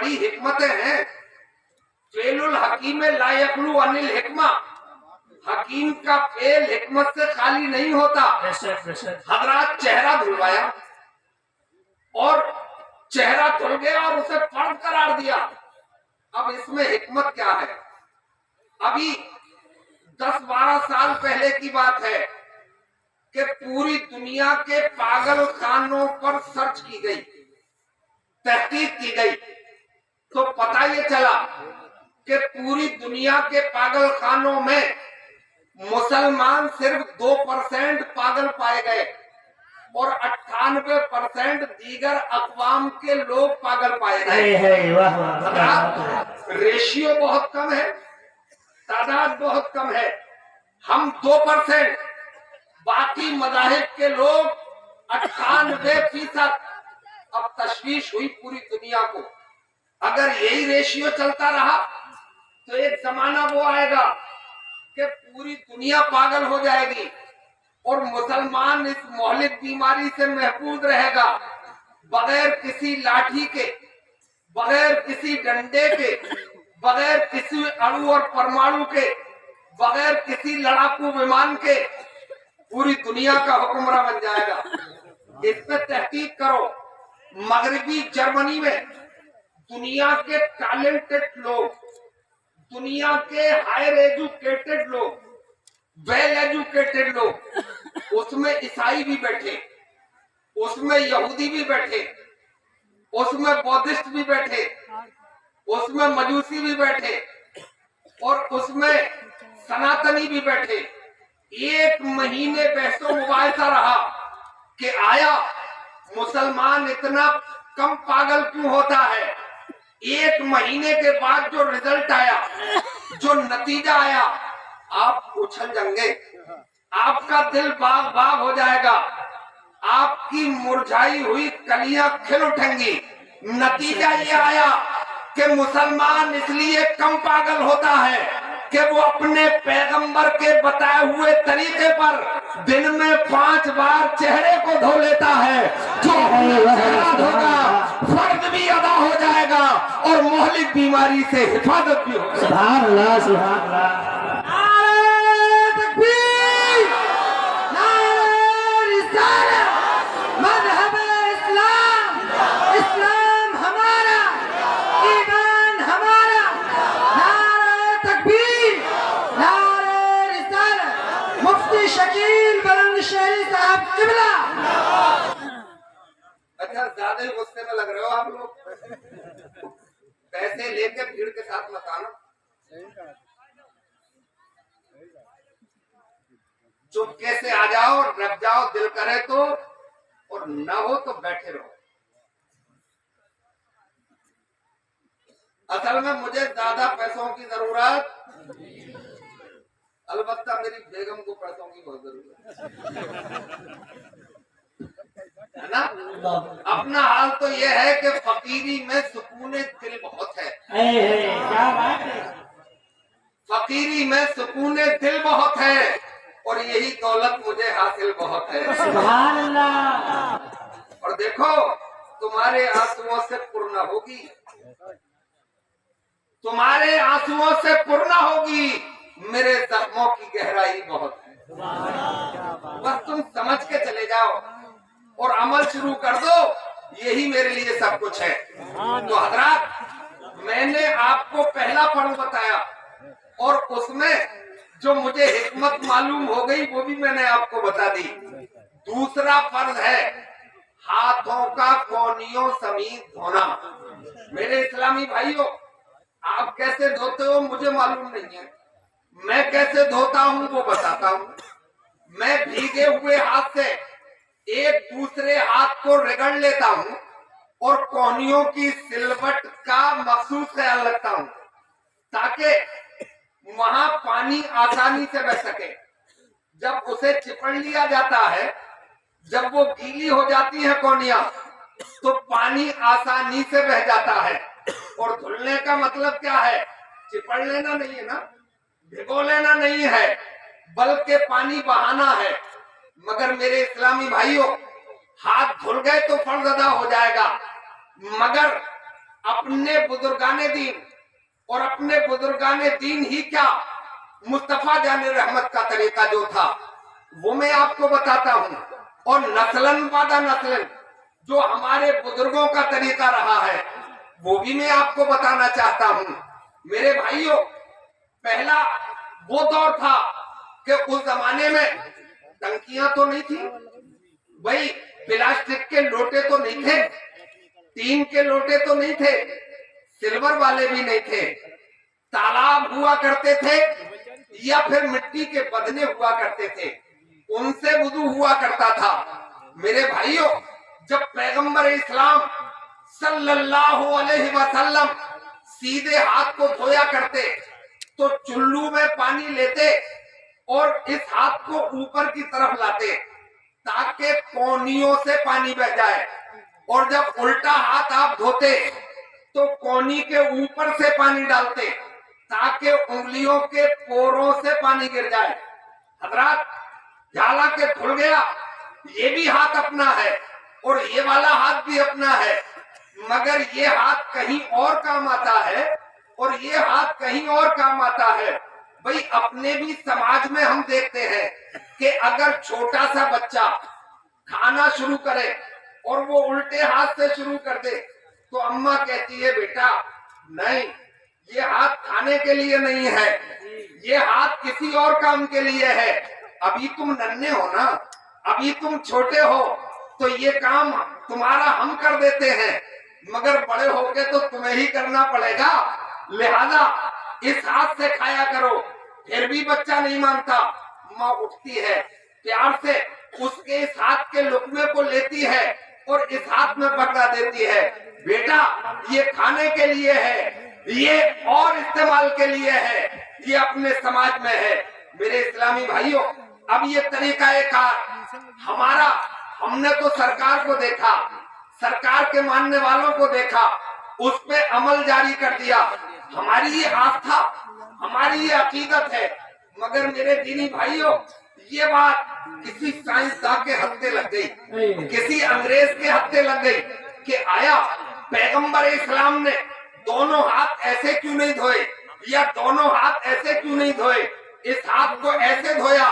बड़ी हिकमतें हैं। फेलुल हकीम ला यखलू अनिल हिकमा, हकीम का फेल हिकमत से खाली नहीं होता। हजरत चेहरा धुलवाया और चेहरा धुल गया और उसे फर्ज करार दिया। अब इसमें हिकमत क्या है? अभी 10-12 साल पहले की बात है कि पूरी दुनिया के पागल खानों पर सर्च की गई, तहकीक की गई, तो पता ये चला कि पूरी दुनिया के पागल खानों में मुसलमान सिर्फ 2% पागल पाए गए और 98% दीगर अक़वाम के लोग पागल पाए गए। रेशियो बहुत कम है, तादाद बहुत कम है। हम 2%, बाकी मज़ाहिब के लोग 98%। अब तशवीश हुई पूरी दुनिया को, अगर यही रेशियो चलता रहा तो एक जमाना वो आएगा कि पूरी दुनिया पागल हो जाएगी और मुसलमान इस मोहलिक बीमारी से महफूज रहेगा, बगैर किसी लाठी के, बगैर किसी डंडे के, बगैर किसी अणु और परमाणु के, बगैर किसी लड़ाकू विमान के पूरी दुनिया का हुक्मरान बन जाएगा। इस पे तहकीक करो। मगरबी जर्मनी में दुनिया के टैलेंटेड लोग, दुनिया के हायर एजुकेटेड लोग, वेल एजुकेटेड लोग, उसमें ईसाई भी बैठे, उसमें यहूदी भी बैठे, उसमें बौद्धिस्ट भी बैठे, उसमें मजूसी भी बैठे और उसमें सनातनी भी बैठे। 1 महीने बहसो मुबाहिसा रहा कि आया मुसलमान इतना कम पागल क्यों होता है। 1 महीने के बाद जो रिजल्ट आया, जो नतीजा आया, आप उछल जाएंगे, आपका दिल बाग बाग हो जाएगा, आपकी मुरझाई हुई कलियां खिल उठेंगी। नतीजा ये आया कि मुसलमान इसलिए कम पागल होता है कि वो अपने पैगंबर के बताए हुए तरीके पर दिन में 5 बार चेहरे को धो लेता है। जो चेहरा धोगा फर्ज भी अदा हो जाएगा और मोहलिक बीमारी से हिफाजत भी होगी। सुभान अल्लाह, सुभान अल्लाह। अच्छा, ज्यादा ही गुस्से में लग रहे हो आप लोग। पैसे लेके भीड़ के साथ मत आना, चुपके से आ जाओ, रख जाओ, दिल करे तो, और न हो तो बैठे रहो। असल में मुझे ज्यादा पैसों की जरूरत, अलबत्ता मेरी बेगम को पैसों की बहुत जरूरत है ना। अपना हाल तो यह है कि फकीरी में सुकूने दिल बहुत है। क्या बात है। फकीरी में सुकूने दिल बहुत है और यही दौलत मुझे हासिल बहुत है। सुभान अल्लाह। और देखो, तुम्हारे आंसुओं से पूर्ण होगी, तुम्हारे आंसुओं से पूर्ण होगी, मेरे जख्मों की गहराई बहुत है। बस तुम समझ के चले जाओ और अमल शुरू कर दो, यही मेरे लिए सब कुछ है। तो हजरात, मैंने आपको पहला फर्ज बताया और उसमें जो मुझे हिकमत मालूम हो गई वो भी मैंने आपको बता दी। दूसरा फर्ज है हाथों का कोनियों समेत धोना। मेरे इस्लामी भाइयों, आप कैसे धोते हो मुझे मालूम नहीं है, मैं कैसे धोता हूँ वो बताता हूँ। मैं भीगे हुए हाथ से एक दूसरे हाथ को रगड़ लेता हूँ और कोहनियों की सिलवट का मखसूस ख्याल रखता हूँ ताकि वहां पानी आसानी से बह सके। जब उसे चिपड़ लिया जाता है, जब वो गीली हो जाती है कोहनियां, तो पानी आसानी से बह जाता है। और धुलने का मतलब क्या है? चिपड़ लेना नहीं है ना, भिगो लेना नहीं है, बल्कि पानी बहाना है। मगर मेरे इस्लामी भाइयों, हाथ धुल गए तो फर्ज अदा हो जाएगा, मगर अपने बुजुर्गाने दीन और अपने बुजुर्गाने दीन ही क्या, मुस्तफा जाने रहमत का तरीका जो था वो मैं आपको बताता हूँ, और नस्लन बादा नस्लन जो हमारे बुजुर्गों का तरीका रहा है वो भी मैं आपको बताना चाहता हूँ। मेरे भाइयों, पहला वो दौर था कि उस जमाने में टंकियां तो नहीं थी भाई, प्लास्टिक के लोटे तो नहीं थे, टीन के लोटे तो नहीं थे, सिल्वर वाले भी नहीं थे, तालाब हुआ करते थे या फिर मिट्टी के बदने हुआ करते थे, उनसे वुजू हुआ करता था। मेरे भाइयों, जब पैगंबर इस्लाम सल्लल्लाहु अलैहि वसल्लम सीधे हाथ को धोया करते तो चुल्लू में पानी लेते और इस हाथ को ऊपर की तरफ लाते ताकि कोनियों से पानी बह जाए, और जब उल्टा हाथ आप धोते तो कोनी के ऊपर से पानी डालते ताकि उंगलियों के पोरों से पानी गिर जाए। हजरात, झाला के धुल गया, ये भी हाथ अपना है और ये वाला हाथ भी अपना है, मगर ये हाथ कहीं और काम आता है और ये हाथ कहीं और काम आता है। भाई, अपने भी समाज में हम देखते हैं कि अगर छोटा सा बच्चा खाना शुरू करे और वो उल्टे हाथ से शुरू कर दे तो अम्मा कहती है बेटा नहीं, ये हाथ खाने के लिए नहीं है, ये हाथ किसी और काम के लिए है। अभी तुम नन्हे हो ना, अभी तुम छोटे हो तो ये काम तुम्हारा हम कर देते हैं, मगर बड़े होके तो तुम्हें ही करना पड़ेगा, लिहाजा इस हाथ से खाया करो। फिर भी बच्चा नहीं मानता, माँ उठती है, प्यार से उसके इस हाथ के लुकमे को लेती है और इस हाथ में पकड़ा देती है, बेटा ये खाने के लिए है, ये और इस्तेमाल के लिए है, ये अपने समाज में है। मेरे इस्लामी भाइयों, अब ये तरीका एक हमारा, हमने तो सरकार को देखा, सरकार के मानने वालों को देखा, उस पे अमल जारी कर दिया, हमारी ये आस्था, हमारी ये अकीदत है। मगर मेरे दीनी भाइयों, ये बात किसी साइंसदान के हत्थे लग गई, किसी अंग्रेज के हत्थे लग गई कि आया पैगंबर इस्लाम ने दोनों हाथ ऐसे क्यों नहीं धोए, या दोनों हाथ ऐसे क्यों नहीं धोए, इस हाथ को ऐसे धोया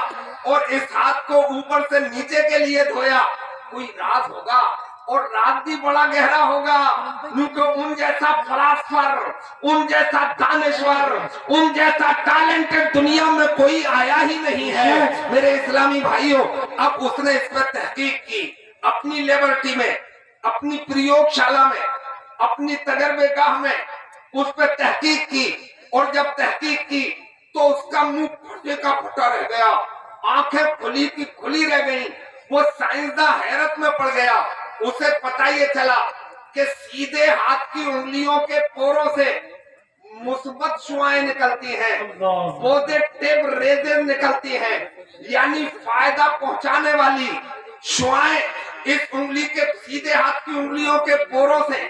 और इस हाथ को ऊपर से नीचे के लिए धोया। कोई राज होगा और राज भी बड़ा गहरा होगा, क्योंकि उन जैसा फलासफर, उन जैसा दानश्वर, उन जैसा टैलेंटेड दुनिया में कोई आया ही नहीं है। मेरे इस्लामी भाइयों, अब उसने इस पर तहकीक की, अपनी लेबोरेटरी में, अपनी प्रयोगशाला में, अपनी तजर्बेगाह में उस पर तहकीक की, और जब तहकीक की तो उसका मुंह फटे का फटा रह गया, आंखें खुली की खुली रह गई। वो साइंसदान हैरत में पड़ गया, उसे पता ये चला कि सीधे हाथ की उंगलियों के पोरों से मुस्बत शुआएं निकलती हैं, पॉजिटिव रेजेस निकलती हैं, यानी फायदा पहुंचाने वाली शुआएं इस उंगली के, सीधे हाथ की उंगलियों के पोरों से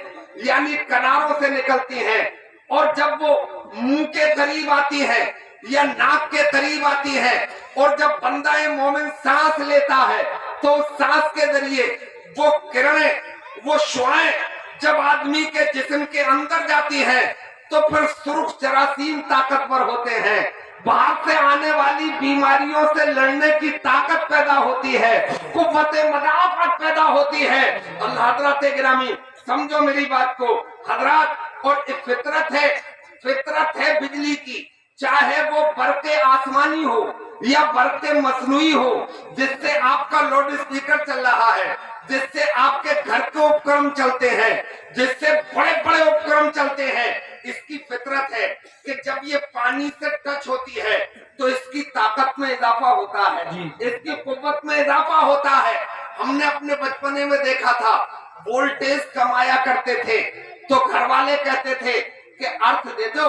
यानी किनारों से निकलती हैं, और जब वो मुंह के करीब आती है या नाक के करीब आती है, और जब बंदा मोमिन सांस लेता है तो उस सांस के जरिए वो किरणें, वो शुआएं जब आदमी के जिस्म के अंदर जाती है तो फिर सुर्ख जरासीम ताकतवर होते हैं, बाहर से आने वाली बीमारियों से लड़ने की ताकत पैदा होती है, कुव्वत मदाफत पैदा होती है। अल्लाह हजरात गिरामी, समझो मेरी बात को हजरात, और फितरत है बिजली की, चाहे वो बरके आसमानी हो या बरके मसनूई हो, जिससे आपका लाउड स्पीकर चल रहा है, जिससे आपके घर के उपकरण चलते हैं, जिससे बड़े बड़े उपकरण चलते हैं, इसकी फितरत है कि जब ये पानी से टच होती है तो इसकी ताकत में इजाफा होता है, इसकी कुव्वत में इजाफा होता है। हमने अपने बचपने में देखा था, वोल्टेज कमाया करते थे तो घर वाले कहते थे कि अर्थ दे दो,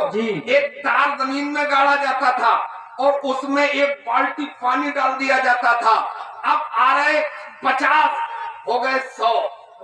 एक तार जमीन में गाड़ा जाता था और उसमें एक बाल्टी पानी डाल दिया जाता था। अब आ रहे 50 हो गए 100,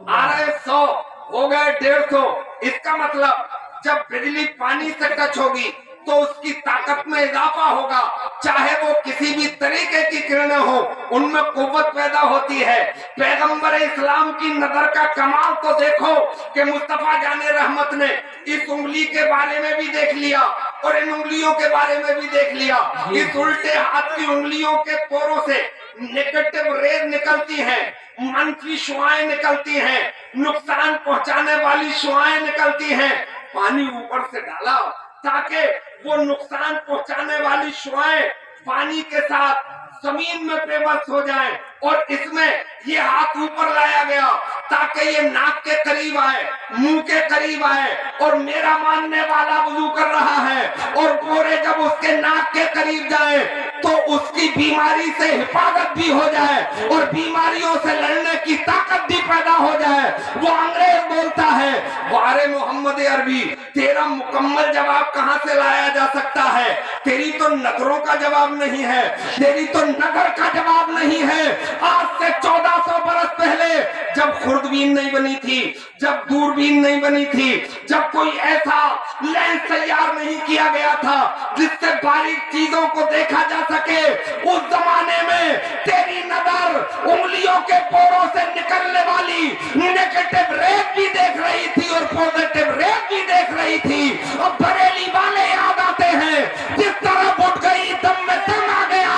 आ रहे 100 हो गए 150। इसका मतलब जब बिजली पानी से टच होगी تو اس کی طاقت میں اضافہ ہوگا، چاہے وہ کسی بھی طریقے کی کرنیں ہو ان میں قوت پیدا ہوتی ہے۔ پیغمبر اسلام کی نظر کا کمال تو دیکھو کہ مصطفیٰ جان رحمت نے اس انگلی کے بارے میں بھی دیکھ لیا اور ان انگلیوں کے بارے میں بھی دیکھ لیا۔ اس الٹے ہاتھ کی انگلیوں کے پوروں سے نیگیٹو ریز نکلتی ہیں، منفی شعائیں نکلتی ہیں، نقصان پہنچانے والی شعائیں نکلتی ہیں۔ پانی اوپر سے ڈالا تاکہ وہ نقصان پہنچانے والی شعائیں پانی کے ساتھ زمین میں پیوست ہو جائیں، اور اس میں یہ ہاتھ اوپر لایا گیا تاکہ یہ ناک کے قریب آئے، منہ کے قریب آئے، اور میرا ماننے والا وضو کر رہا ہے اور پورے جب اس کے ناک کے قریب جائے تو اس کی بیماری سے حفاظت بھی ہو جائے اور بیماریوں سے لڑنے کی طاقت بھی پیدا ہو جائے۔ وہ انگریز بولتا ہے وارے محمد عربی تیرا مکمل جواب کہاں سے لایا جا سکتا ہے؟ تیری تو نظروں کا جواب نہیں ہے، تیری تو نظر کا جواب نہیں ہے۔ آج سے 1400 برس پہلے جب خوردبین نہیں بنی تھی، جب دوربین نہیں بنی تھی، جب کوئی ایسا لینس تیار نہیں کیا گیا تھا جس سے باریک چیزوں کو دیکھا جا سکے، اس زمانے میں تیری نظر انگلیوں کے پوروں سے نکلنے والی نیگیٹو ریز بھی دیکھ رہی تھی اور پوزیٹو ریز بھی دیکھ رہی تھی۔ اب بریلی والے یاد آتے ہیں جس طرح اٹھ گئی دم میں دم آ گیا،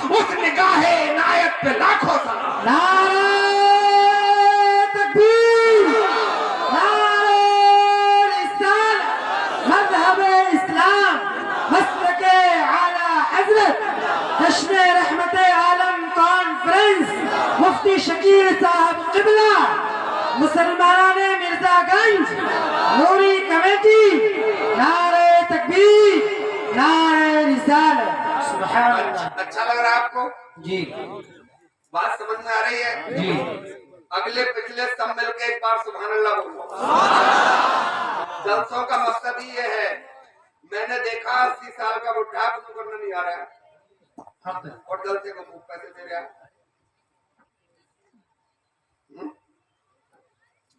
اس نگاہ عنایت پہ لاکھوں سلام۔ نعرہ تکبیر، نعرہ رسالت، مذہب اسلام، مسلک اعلی حضرت، جشن رحمت عالم کانفرنس، مفتی شکیل صاحب قبلہ، مسلمان مرزا گنج نوری کمیٹی، نعرہ تکبیر، نعرہ رسالت۔ سبحان اللہ۔ اچھا لگ رہا ہے آپ کو؟ جی بات سمجھ میں آ رہی ہے؟ جی اگلے پچھلے سب مل کے ایک بار سبحان اللہ بولو۔ جلسوں کا مقصد ہی یہ ہے، میں نے دیکھا 80 سال کا بڈھا وضو کرنا نہیں آ رہا ہے اور جلسے کو خوب پیسے دے رہا ہے۔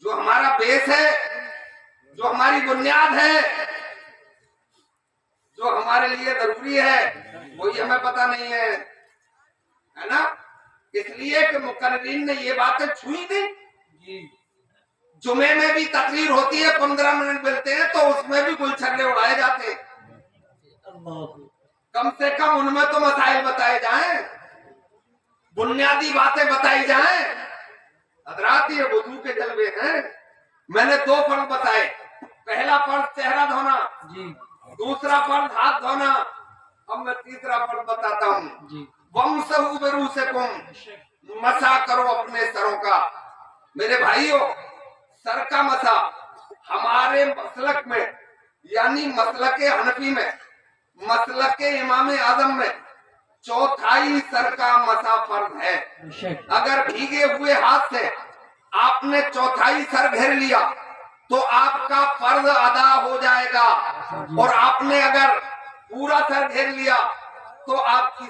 جو ہمارا بیس ہے، جو ہماری بنیاد ہے، جو ہمارے لیے ضروری ہے، وہی ہمیں پتہ نہیں ہے، ہے نا؟ اس لیے کہ مقررین نے یہ باتیں چھوئی نہیں۔ جمعے میں بھی تقریر ہوتی ہے، 15 منٹ ملتے ہیں تو اس میں بھی گلچھرے اڑائے جاتے ہیں۔ کم سے کم ان میں تو مسائل بتائے جائیں، بنیادی باتیں بتائی جائیں۔ حضرات یہ وضو کے جلوے ہیں۔ میں نے 2 فرض بتائے، پہلا فرض چہرہ دھونا، دوسرا فرض ہاتھ دھونا۔ اب میں تیسرا فرض بتاتا ہوں، وَامْسَحُوا بِرُؤُوسِكُمْ، مسح کرو اپنے سروں کا۔ میرے بھائیو، سر کا مسح ہمارے مسلک میں، یعنی مسلک حنفی میں، مسلک امام اعظم میں 1/4 سر کا مسح فرض ہے۔ اگر بھیگے ہوئے ہاتھ سے آپ نے 1/4 سر گھیر لیا تو آپ کا فرض ادا ہو جائے گا، اور آپ نے اگر پورا سر گھیر لیا تو آپ کی